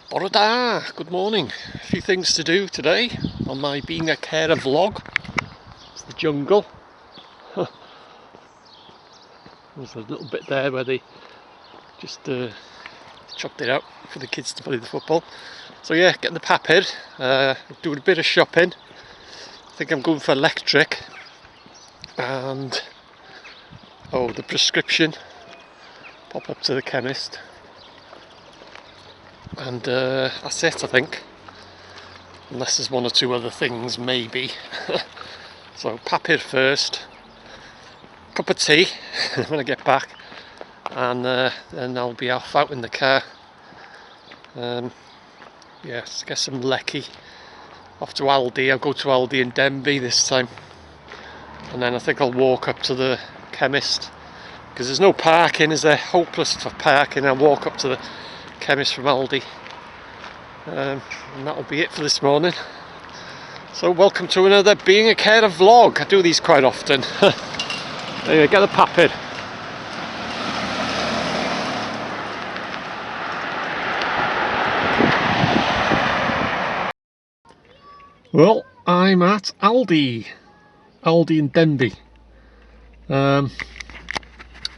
Bore da! Good morning. A few things to do today on my being a carer vlog. It's the jungle. There's a little bit there where they just chopped it out for the kids to play the football. So yeah, getting the papid, doing a bit of shopping. I think I'm going for electric and the prescription. Pop up to the chemist. And that's it, I think, unless there's one or two other things, maybe. So papid first, cup of tea when I get back, and then I'll be off out in the car. Yes, get some lecky, off to Aldi. I'll go to Aldi in Denbigh this time, and then I think I'll walk up to the chemist, because there's no parking, is there? Hopeless for parking. I'll walk up to the chemist from Aldi, and that'll be it for this morning. So welcome to another Being a Carer vlog. I do these quite often. Anyway, get the papid. Well, I'm at Aldi in Denbigh.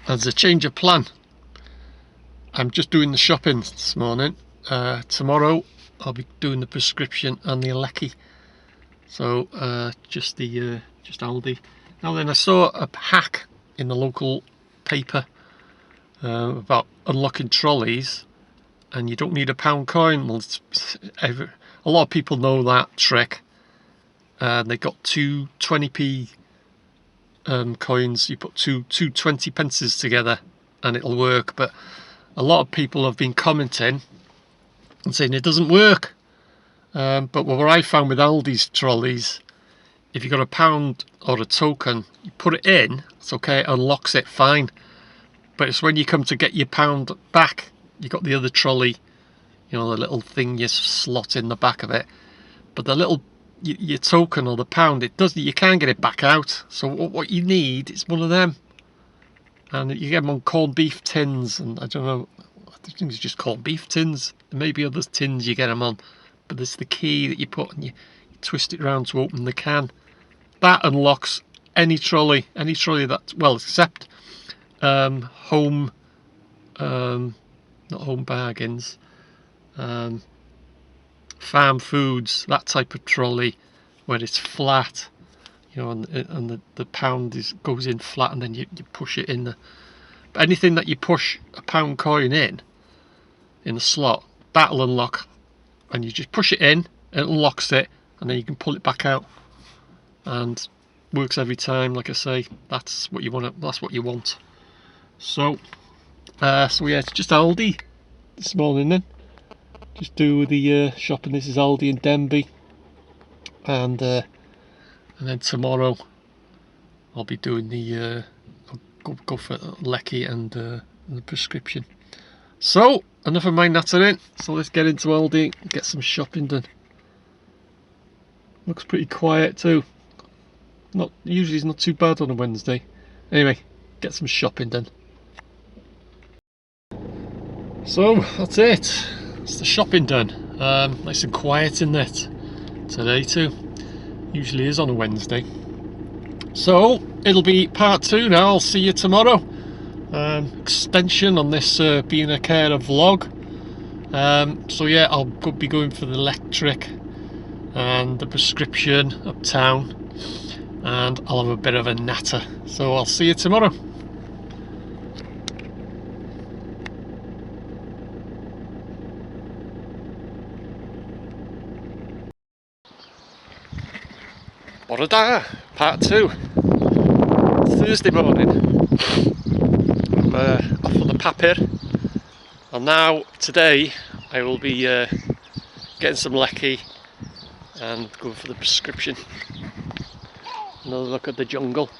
As a change of plan, I'm just doing the shopping this morning. Tomorrow I'll be doing the prescription and the lecky. So just Aldi. Now then, I saw a hack in the local paper about unlocking trolleys, and you don't need a pound coin. Well, a lot of people know that trick. They got two 20p coins. You put two 20 pences together and it'll work. But a lot of people have been commenting and saying it doesn't work. But what I found with Aldi's trolleys, if you've got a pound or a token, you put it in, it's okay, it unlocks it fine. But it's when you come to get your pound back, you got the other trolley, you know, the little thing you slot in the back of it. But the little, your token or the pound, you can't get it back out. So what you need is one of them. And you get them on corned beef tins, and I don't know, I think it's just corned beef tins. There may be other tins you get them on. But there's the key that you put, and you twist it around to open the can. That unlocks any trolley that, well, except home, not home bargains, farm foods, that type of trolley where it's flat, you know, and the pound goes in flat, and then you push it in. But anything that you push a pound coin in the slot, that'll unlock. And you just push it in, it unlocks it, and then you can pull it back out, and works every time. Like I say, that's what you want. That's what you want. So yeah, it's just Aldi this morning. Then just do the shopping. This is Aldi in Denbigh, and then tomorrow I'll be doing the go for lecky and the prescription. So enough of my nattering, so let's get into Aldi and get some shopping done. Looks pretty quiet too. Usually it's not too bad on a Wednesday. Anyway, get some shopping done. So that's it. It's the shopping done. Nice and quiet in it today too. Usually is on a Wednesday. So it'll be part 2 now. I'll see you tomorrow. Extension on this Being a Carer vlog. So yeah, I'll be going for the electric and the prescription uptown, and I'll have a bit of a natter. So I'll see you tomorrow. Bore da, part 2. Thursday morning. Off on the papid, and now today I will be getting some lecky and going for the prescription. Another look at the jungle.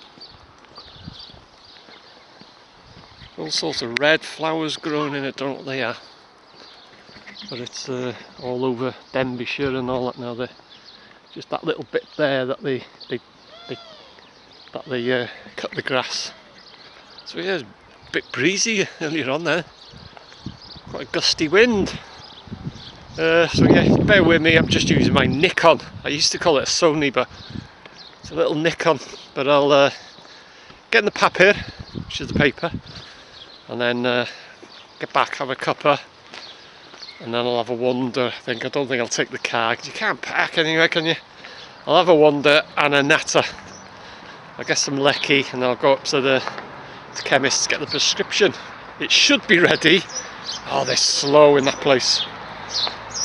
All sorts of red flowers growing in it, don't know what they are, but it's all over Denbighshire and all that now. Just that little bit there that they cut the grass. So yeah, it's a bit breezy earlier on there. Quite a gusty wind. So yeah, bear with me, I'm just using my Nikon. I used to call it a Sony, but it's a little Nikon. But I'll get in the papier, which is the paper, and then get back, have a cuppa, and then I'll have a wander. I don't think I'll take the car, because you can't park anywhere, can you? I'll have a wander and a natter. I'll get some lecky, and I'll go up to the chemist to get the prescription. It should be ready. Oh, they're slow in that place.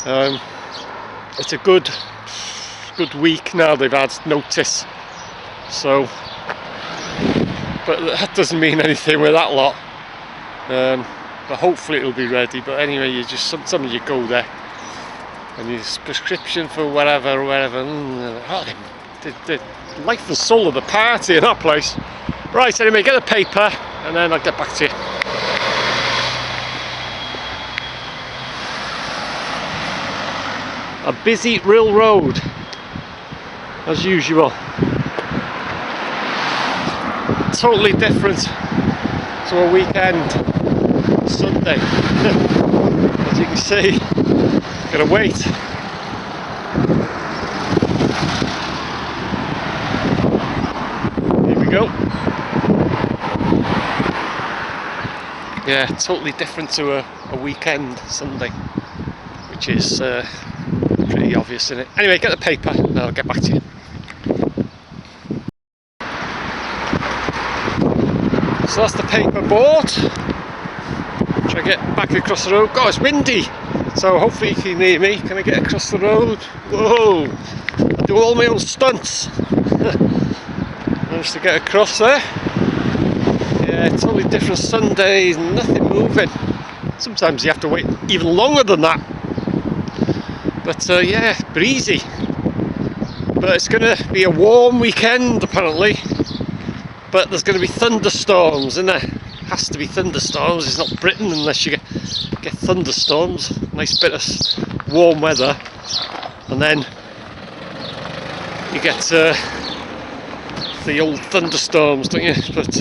It's a good week now they've had notice, so, but that doesn't mean anything with that lot. But hopefully it'll be ready. But anyway, you just sometimes you go there and your prescription for whatever. Oh, the life and soul of the party in that place. Right, anyway, get the paper and then I'll get back to you. A busy real road, as usual. Totally different to a weekend Sunday. As you can see, gotta wait. Here we go. Yeah, totally different to a weekend Sunday, which is pretty obvious, isn't it? Anyway, get the paper and I'll get back to you. So that's the paper bought. Try to get back across the road. God, it's windy, so hopefully you can hear me. Can I get across the road? Whoa! I do all my own stunts. Managed to get across there. Yeah, totally different Sundays, nothing moving. Sometimes you have to wait even longer than that. But yeah, breezy. But it's going to be a warm weekend apparently. But there's going to be thunderstorms, isn't there? Has to be thunderstorms. It's not Britain unless you get thunderstorms. Nice bit of warm weather, and then you get the old thunderstorms, don't you? But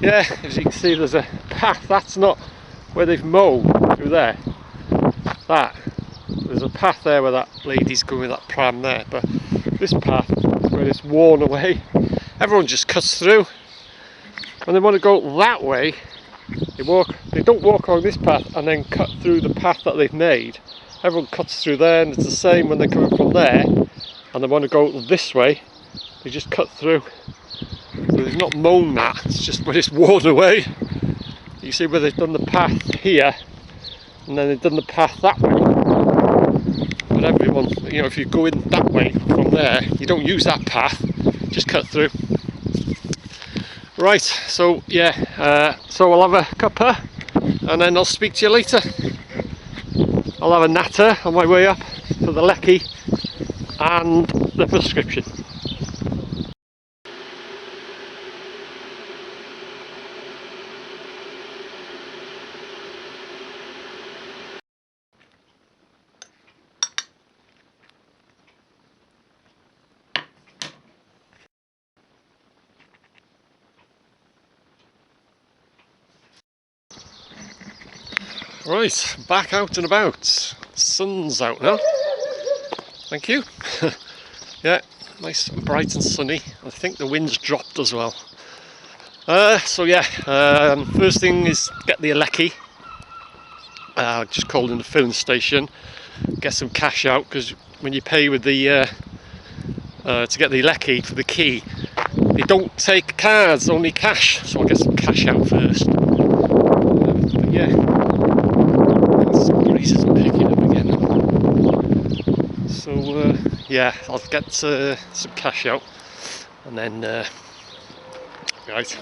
yeah, as you can see, there's a path. That's not where they've mowed through there. There's a path there where that lady's going with that pram there. But this path, where it's worn away, everyone just cuts through. When they want to go that way, they don't walk along this path and then cut through the path that they've made. Everyone cuts through there, and it's the same when they're coming from there and they want to go this way, they just cut through. So they've not mown that, it's just when it's worn away. You see where they've done the path here and then they've done the path that way. But everyone, you know, if you go in that way from there, you don't use that path, just cut through. Right, so yeah, so I'll have a cuppa and then I'll speak to you later. I'll have a natter on my way up for the lecky and the prescription. Right, back out and about. Sun's out now. Thank you. Yeah, nice and bright and sunny. I think the wind's dropped as well. So yeah, first thing is get the lecky. Just called in the filling station, get some cash out, because when you pay with the to get the lecky for the key, they don't take cards, only cash. So I'll get some cash out first. But yeah. Breeze is picking up again. So yeah, I'll get some cash out, and then right,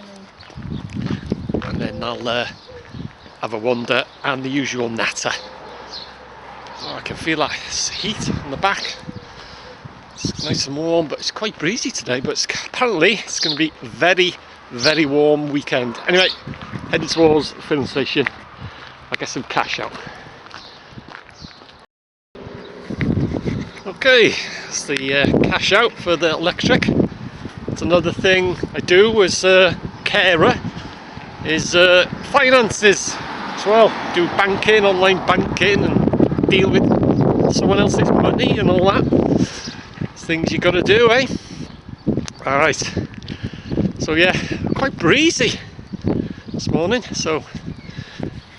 and then I'll have a wander and the usual natter. Oh, I can feel that heat on the back. It's nice and warm, but it's quite breezy today. But apparently it's going to be very, very warm weekend. Anyway, heading towards the filling station. I'll get some cash out. Okay, that's the cash out for the electric. It's another thing I do as a carer, is finances as well. Do banking, online banking, and deal with someone else's money and all that. It's things you got to do, eh? Alright, so yeah, quite breezy this morning, so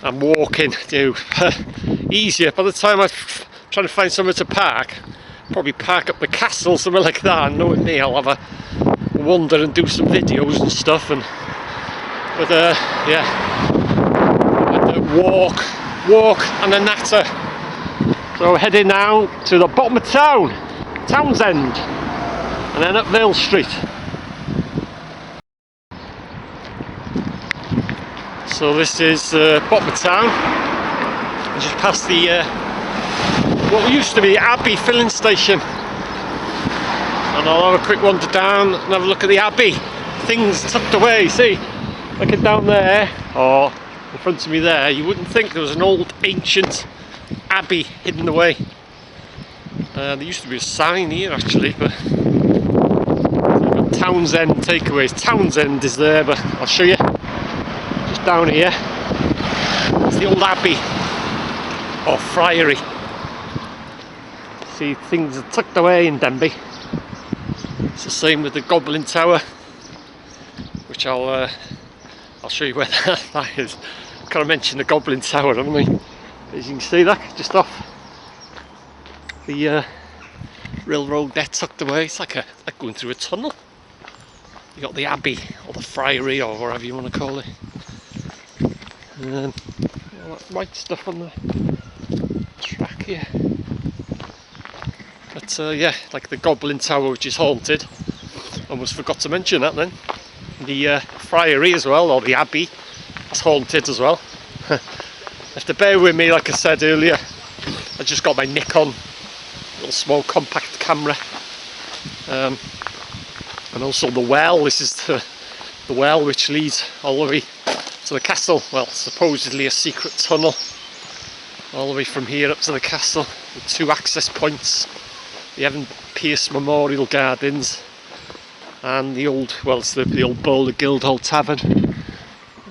I'm walking to easier. By the time I'm trying to find somewhere to park, probably park up the castle, somewhere like that, and knowing me, I'll have a wander and do some videos and stuff, and but yeah, walk and a natter. So heading now to the bottom of town, Townsend, and then up Vale Street. So this is bottom of town. I just passed the what used to be Abbey filling station, and I'll have a quick wander down and have a look at the Abbey. Things tucked away. See, looking down there, or in front of me there, you wouldn't think there was an old ancient Abbey hidden away. There used to be a sign here actually, but Townsend takeaways. Townsend is there, but I'll show you. Just down here, it's the old Abbey or Friary. See, things are tucked away in Denbigh. It's the same with the Goblin Tower, which I'll show you where that is. Kind of mentioned the Goblin Tower, haven't I? As you can see, that just off the railroad there, tucked away. It's like going through a tunnel. You got the Abbey or the Friary or whatever you want to call it. All that white stuff on the track here. But yeah, like the Goblin Tower, which is haunted. Almost forgot to mention that then. The Friary as well, or the Abbey, that's haunted as well. Have to bear with me, like I said earlier. I just got my Nikon, little small compact camera, and also the well. This is the well which leads all the way to the castle. Well, supposedly a secret tunnel all the way from here up to the castle, with 2 access points: the Evan Pierce Memorial Gardens and the old, well, it's the old Bowl of Guildhall Tavern. And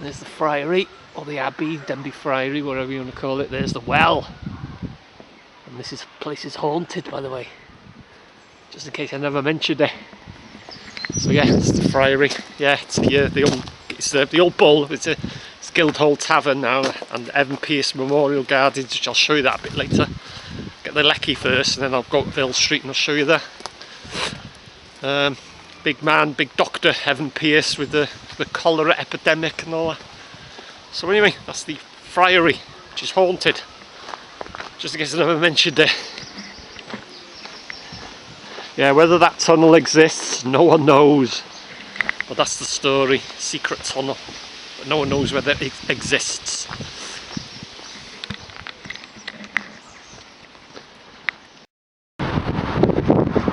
there's the Friary, or the Abbey, Denbigh Friary, whatever you want to call it. There's the well, and this place is haunted, by the way, just in case I never mentioned it. So yeah, it's the Friary. Yeah, it's the old Bowl. It's Guildhall Tavern now, and Evan Pierce Memorial Gardens, which I'll show you that a bit later. Get the Lecky first, and then I'll go up Vale Street and I'll show you that. Big man, big doctor, Evan Pierce, with the cholera epidemic and all that. So anyway, that's the Friary, which is haunted, just in case I never mentioned it. Yeah, whether that tunnel exists, no one knows, but that's the story. Secret tunnel, but no one knows whether it exists.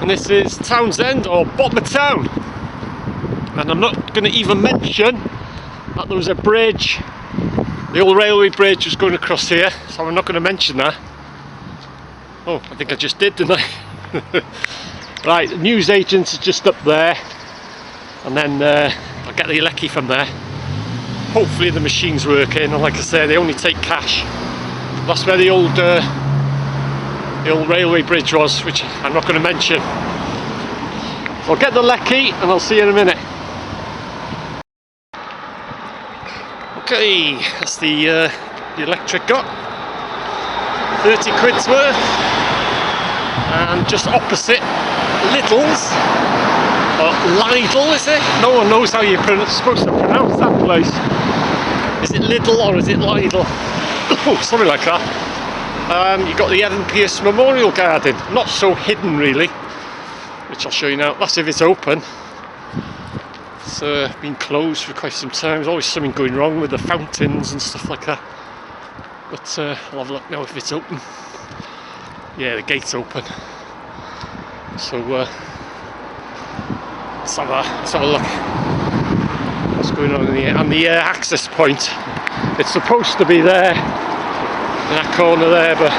And this is Townsend, or bottom of town, and I'm not going to even mention that there was a bridge, the old railway bridge was going across here, so I'm not going to mention that. Oh, I think I just did, didn't I? Right, the news agents are just up there, and then I'll get the Lecky from there. Hopefully the machine's working, and like I say, they only take cash. That's where the old railway bridge was, which I'm not going to mention. So I'll get the Lecky and I'll see you in a minute. Okay, that's the electric got 30 quid's worth, and just opposite Lidl's, or Lidl, is it? No one knows how you're supposed to pronounce that place. Is it Lidl or is it Lidl? Oh, something like that. You've got the Evan Pierce Memorial Garden, not so hidden really, which I'll show you now. That's if it's open. It's been closed for quite some time. There's always something going wrong with the fountains and stuff like that. But I'll have a look now if it's open. Yeah, the gate's open. So let's have a look. What's going on in here? And the access point, it's supposed to be there, in that corner there, but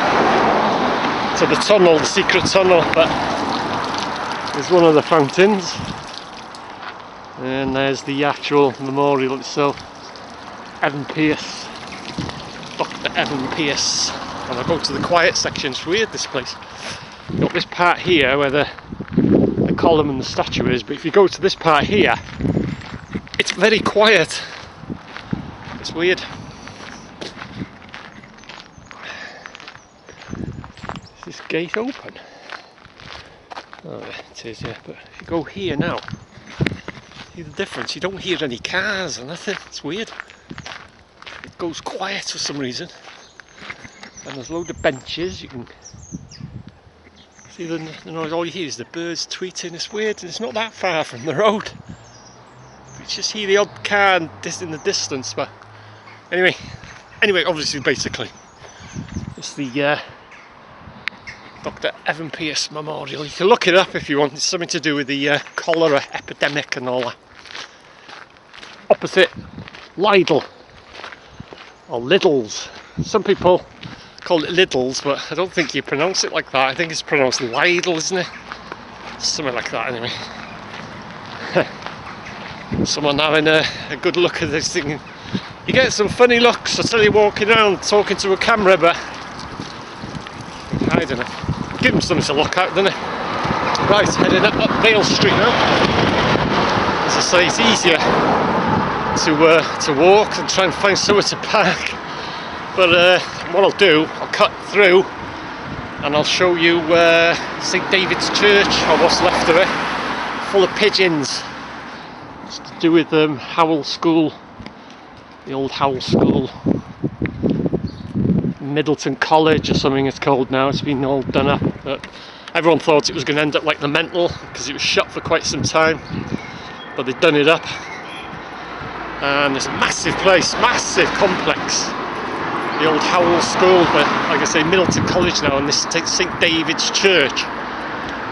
to the tunnel, the secret tunnel. But there's one of the fountains, and there's the actual memorial itself. Evan Pierce, Dr. Evan Pierce. and I'll go to the quiet section. It's weird, this place. You've got this part here where the column and the statue is, but if you go to this part here, it's very quiet. It's weird. Is this gate open? Oh, it is, yeah. But if you go here now, see the difference? You don't hear any cars or nothing. It's weird. It goes quiet for some reason. And there's a load of benches. You can see the noise. All you hear is the birds tweeting. It's weird. It's not that far from the road. You just hear the odd car in the distance. But anyway, obviously, basically, it's the Dr. Evan Pierce Memorial. You can look it up if you want. It's something to do with the cholera epidemic and all that. Opposite Lidl, or Lidl's. Some people call it Lidl's, but I don't think you pronounce it like that. I think it's pronounced Lidl, isn't it? Something like that, anyway. Someone having a good look at this thing. You get some funny looks, I tell you, walking around talking to a camera, but I don't know. Give them something to look at, don't it? Right, heading up Vale Street now. As I say, it's easier to walk and try and find somewhere to park. But what I'll do, I'll cut through and I'll show you St David's Church, or what's left of it, full of pigeons. It's to do with Howell School, the old Howell School. Middleton College or something it's called now. It's been all done up, but everyone thought it was going to end up like the Mental because it was shut for quite some time, but they've done it up, and it's a massive place, massive complex, the old Howell School. But like I say, Middleton College now, and this St David's Church,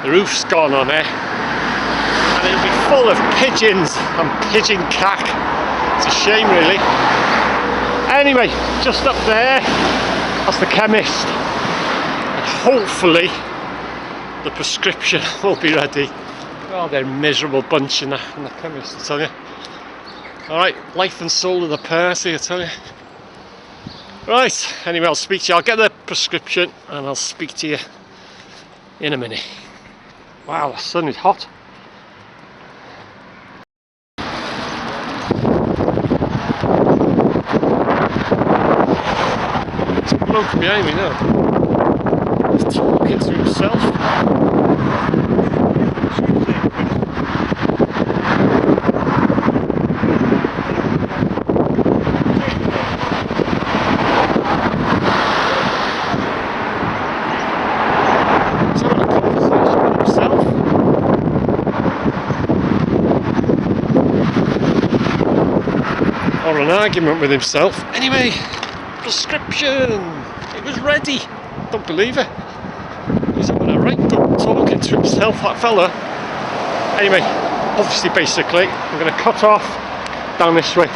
the roof's gone on it, and it'll be full of pigeons and pigeon cack. It's a shame, really. Anyway, just up there, that's the chemist, and hopefully the prescription will be ready. Oh, they're a miserable bunch in the chemist, I tell you. Alright, life and soul of the party, I tell you. Right, anyway, I'll speak to you. I'll get the prescription and I'll speak to you in a minute. Wow, the sun is hot. Bloke behind me now. He's talking to himself. He's having a conversation with himself. Or an argument with himself. Anyway, prescription. It was ready. Don't believe it. He's having a right good talking to himself, that fella. Anyway, obviously, basically, I'm going to cut off down this way.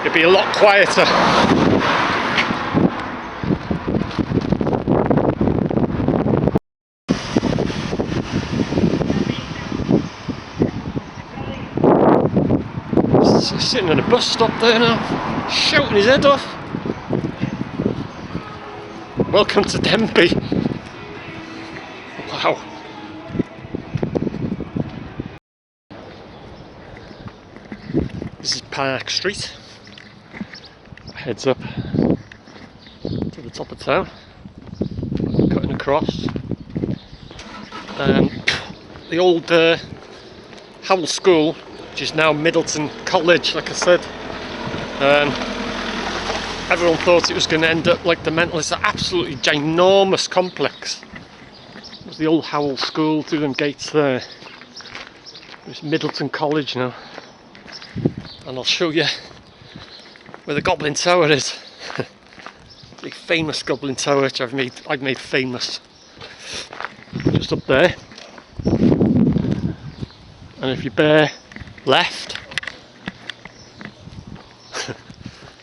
It'll be a lot quieter. He's sitting at a bus stop there now, shouting his head off. Welcome to Denbigh. Wow. This is Park Street. Heads up to the top of town. Cutting across. The old Howell School, which is now Middleton College, like I said. Everyone thought it was going to end up like the Mental. It's an absolutely ginormous complex. It was the old Howell School through them gates there. It's Middleton College now. And I'll show you where the Goblin Tower is. The famous Goblin Tower, which I've made famous. Just up there. And if you bear left,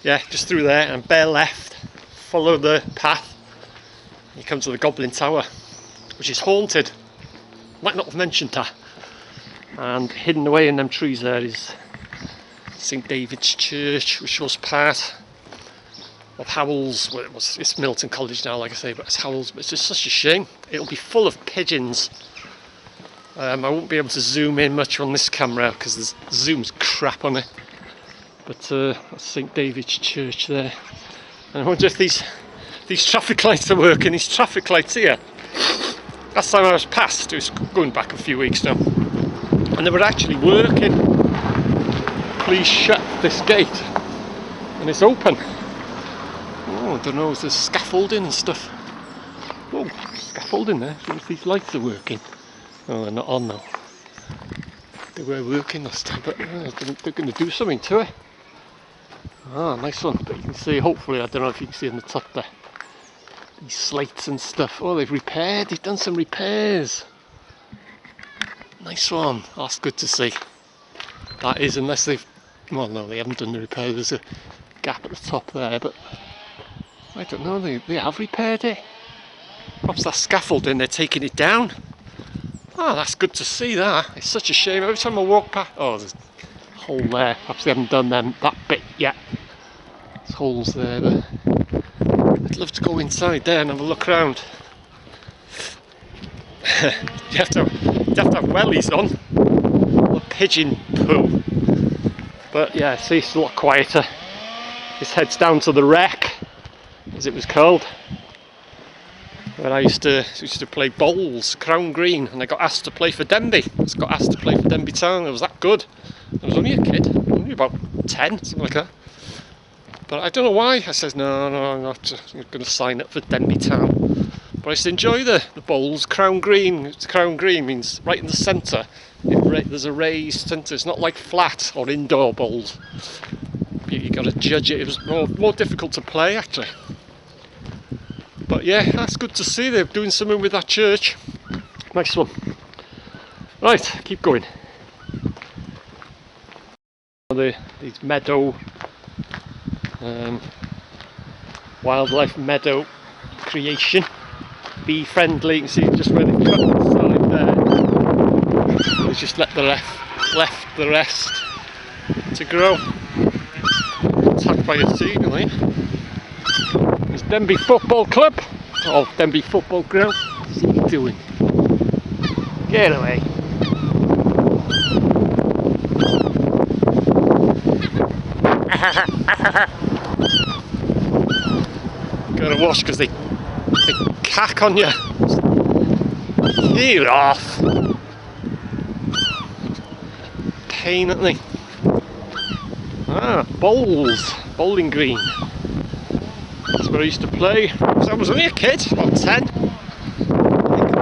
yeah, just through there, and bear left, follow the path, you come to the Goblin Tower, which is haunted. Might not have mentioned that. And hidden away in them trees there is St David's Church, which was part of Howells. Well, it's Milton College now, like I say, but it's Howells. But it's just such a shame. It'll be full of pigeons. I won't be able to zoom in much on this camera because the zoom's crap on it. But that's St David's Church there. And I wonder if these traffic lights are working. These traffic lights here. Last time I was past, it was going back a few weeks now, and they were actually working. Please shut this gate, and it's open. Oh, I don't know, there's scaffolding and stuff. Oh, scaffolding there. See if these lights are working. Oh, they're not on now. They were working last time, but they're going to do something to it. Ah, nice one. But you can see, hopefully, I don't know if you can see on the top there, these slates and stuff. Oh, they've done some repairs. Nice one. That's good to see. That is, unless they've, well, no, they haven't done the repair. There's a gap at the top there, but I don't know, they have repaired it. Perhaps that scaffolding, they're taking it down. Oh, that's good to see that. It's such a shame. Every time I walk past, oh, there's a hole there. Perhaps they haven't done that bit yet. There's holes there, but I'd love to go inside there and have a look around. you have to have wellies on. A pigeon poo. But yeah, see, it's a lot quieter. This heads down to the Wreck, as it was called. When I used to play bowls, Crown Green, and I got asked to play for Denbigh. I got asked to play for Denbigh Town. I was that good. I was only a kid, only about 10, something like that. But I don't know why. I said, no, I'm not going to sign up for Denbigh Town. But I used to enjoy the bowls. Crown Green means right in the centre. There's a raised centre. It's not like flat or indoor bowls. You got to judge it. It was more difficult to play, actually. But yeah, that's good to see. They're doing something with that church. Nice one. Right, keep going. These meadow, wildlife meadow creation. Bee friendly. You can see just where they've cut the side there. They just left the rest to grow. Attacked by a seagull, There's Denbigh Football Club, or Denbigh Football Ground. What's he doing? Get away. Gotta watch because they cack on you. Get off. Pain at me. Ah, bowling green. That's where I used to play. I was only a kid, about 10.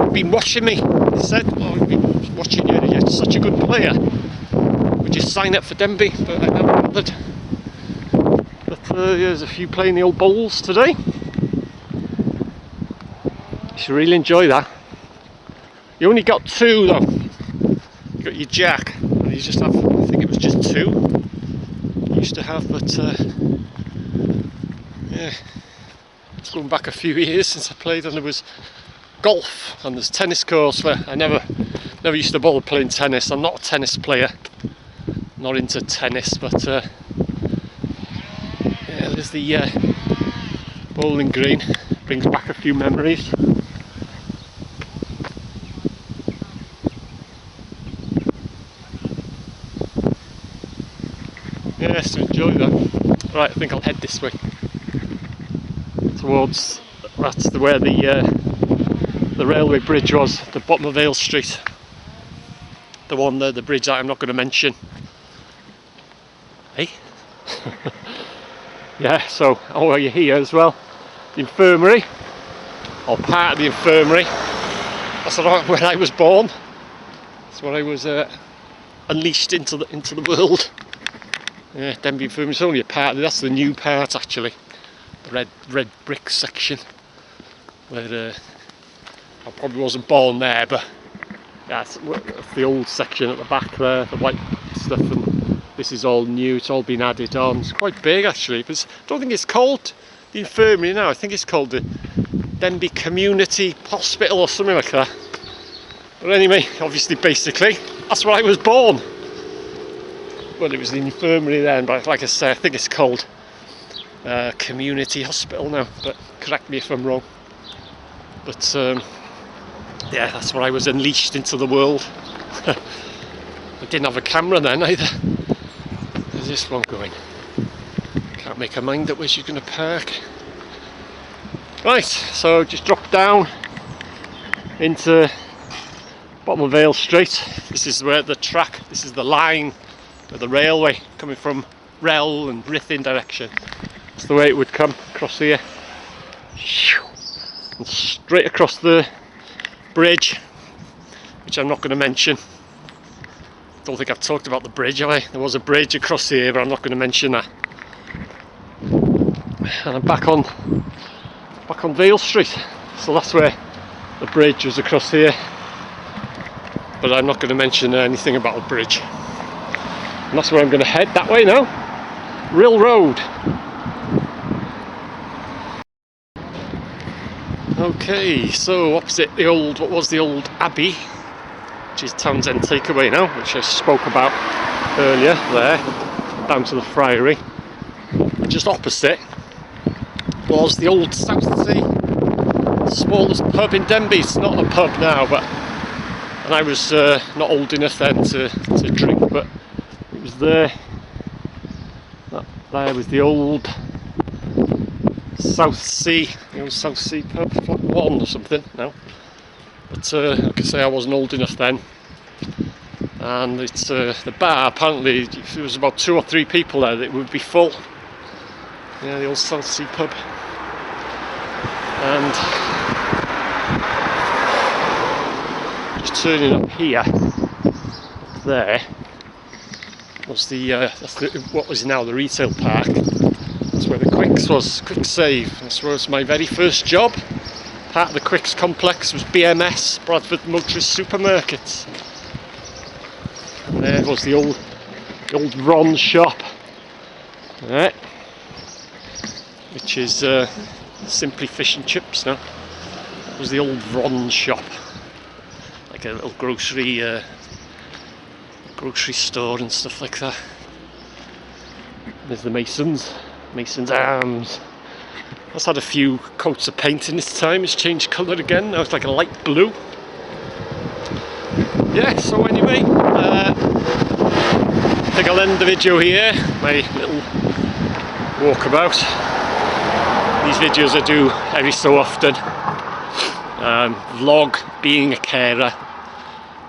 They've been watching me. They said, oh, we've been watching you. You're such a good player. Would you sign up for Denbigh? But I never bothered. But there's a few playing the old bowls today. You should really enjoy that. You only got 2 though. You got your jack, and you just have, I think it was just 2 you used to have, but yeah, it's going back a few years since I played, and there was golf and there's tennis courts where I never used to bother playing tennis. I'm not a tennis player, not into tennis, but yeah, there's the bowling green. Brings back a few memories. Yes, to enjoy that. Right, I think I'll head this way towards, that's where the railway bridge was, the bottom of Vale Street. The one there, the bridge that I'm not going to mention. Hey? Yeah, so, oh, you're here as well. The infirmary, or part of the infirmary. That's where I was born. That's where I was unleashed into the world. Yeah, Denbigh Infirmary is only a part. That's the new part, actually. The red brick section, where I probably wasn't born there, but yeah, it's the old section at the back there, the white stuff, and this is all new. It's all been added on. It's quite big, actually. But I don't think it's called the infirmary now. I think it's called the Denbigh Community Hospital or something like that. But anyway, obviously, basically, that's where I was born. Well, it was the infirmary then, but like I say, I think it's called community hospital now, but correct me if I'm wrong. But yeah, that's where I was unleashed into the world. I didn't have a camera then either. There's this one going. Can't make her mind up where she's going to park. Right, so just dropped down into bottom of Vale Street. This is where the track, this is the line of the railway coming from Rel and Ruthin direction. That's the way it would come across here. And straight across the bridge, which I'm not going to mention. Don't think I've talked about the bridge, have I? There was a bridge across here, but I'm not going to mention that. And I'm back on Vale Street, so that's where the bridge was, across here. But I'm not going to mention anything about the bridge. And that's where I'm going to head, that way now. Rill Road. Okay, so opposite the old, what was the old Abbey, which is Townsend Takeaway now, which I spoke about earlier there, down to the Friary. And just opposite was the old South Sea, smallest pub in Denbigh. It's not a pub now, but, and I was not old enough then to drink, but it was there. That there was the old South Sea, the old South Sea pub, flat 1 or something now. But like I say, I wasn't old enough then. And it's the bar, apparently, if there was about 2 or 3 people there, it would be full. Yeah, the old South Sea pub. And just turning up here, there was what was now the retail park. That's where the Quicks was, Quick Save. This was my very first job. Part of the Quicks complex was BMS, Bradford Motorist Supermarkets. And there was the old Ron shop, right, which is simply fish and chips now. It was the old Ron shop, like a little grocery store and stuff like that. There's the Mason's Arms. That's had a few coats of paint in its time. It's changed colour again. Now it's like a light blue. Yeah, so anyway, I think I'll end the video here. My little walkabout. These videos I do every so often. Vlog being a carer,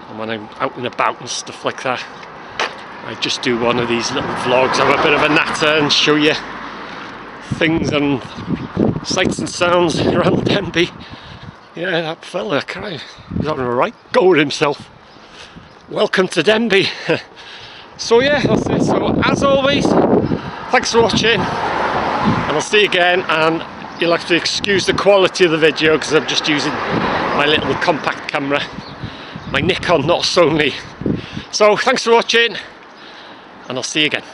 and when I'm out and about and stuff like that, I just do one of these little vlogs. Have a bit of a natter and show you things and sights and sounds around Denbigh. Yeah, that fella, he's having a right go at himself. Welcome to Denbigh. So yeah, that's it. So as always, thanks for watching, and I'll see you again. And you'll have to excuse the quality of the video because I'm just using my little compact camera, my Nikon, not Sony. So thanks for watching, and I'll see you again.